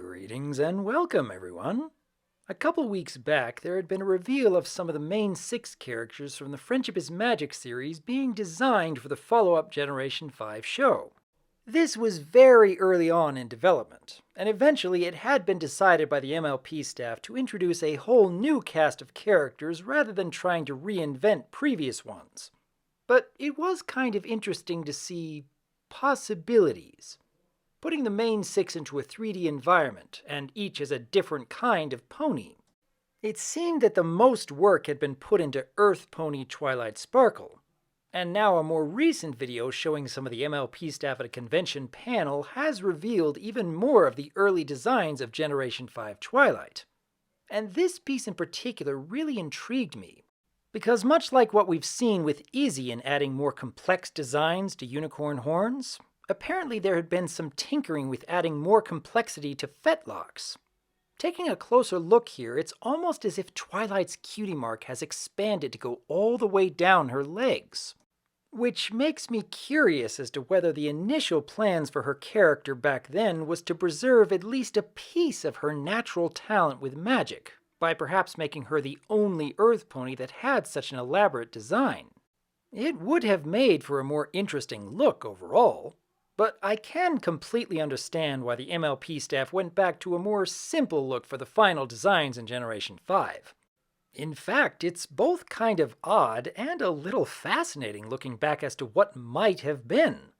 Greetings and welcome, everyone. A couple weeks back, there had been a reveal of some of the main 6 characters from the Friendship is Magic series being designed for the follow-up Generation 5 show. This was very early on in development, and eventually it had been decided by the MLP staff to introduce a whole new cast of characters rather than trying to reinvent previous ones. But it was kind of interesting to see possibilities. Putting the main 6 into a 3D environment, and each as a different kind of pony. It seemed that the most work had been put into Earth Pony Twilight Sparkle, and now a more recent video showing some of the MLP staff at a convention panel has revealed even more of the early designs of Generation 5 Twilight. And this piece in particular really intrigued me, because much like what we've seen with Izzy in adding more complex designs to unicorn horns, apparently there had been some tinkering with adding more complexity to fetlocks. Taking a closer look here, it's almost as if Twilight's cutie mark has expanded to go all the way down her legs. Which makes me curious as to whether the initial plans for her character back then was to preserve at least a piece of her natural talent with magic, by perhaps making her the only Earth pony that had such an elaborate design. It would have made for a more interesting look overall. But I can completely understand why the MLP staff went back to a more simple look for the final designs in Generation 5. In fact, it's both kind of odd and a little fascinating looking back as to what might have been.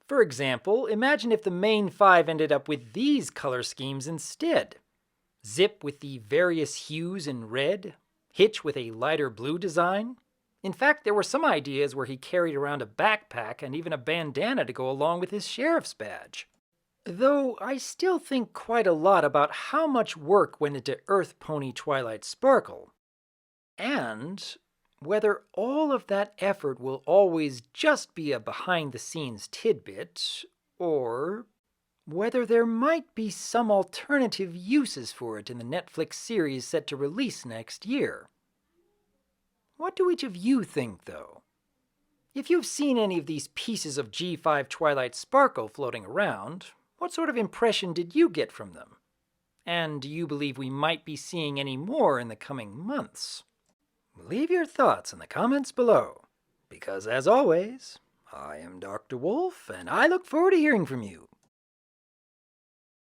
For example, imagine if the main 5 ended up with these color schemes instead. Zip with the various hues in red, Hitch with a lighter blue design. In fact, there were some ideas where he carried around a backpack and even a bandana to go along with his sheriff's badge. Though I still think quite a lot about how much work went into Earth Pony Twilight Sparkle, and whether all of that effort will always just be a behind-the-scenes tidbit, or whether there might be some alternative uses for it in the Netflix series set to release next year. What do each of you think, though? If you've seen any of these pieces of G5 Twilight Sparkle floating around, what sort of impression did you get from them? And do you believe we might be seeing any more in the coming months? Leave your thoughts in the comments below, because as always, I am Dr. Wolf, and I look forward to hearing from you.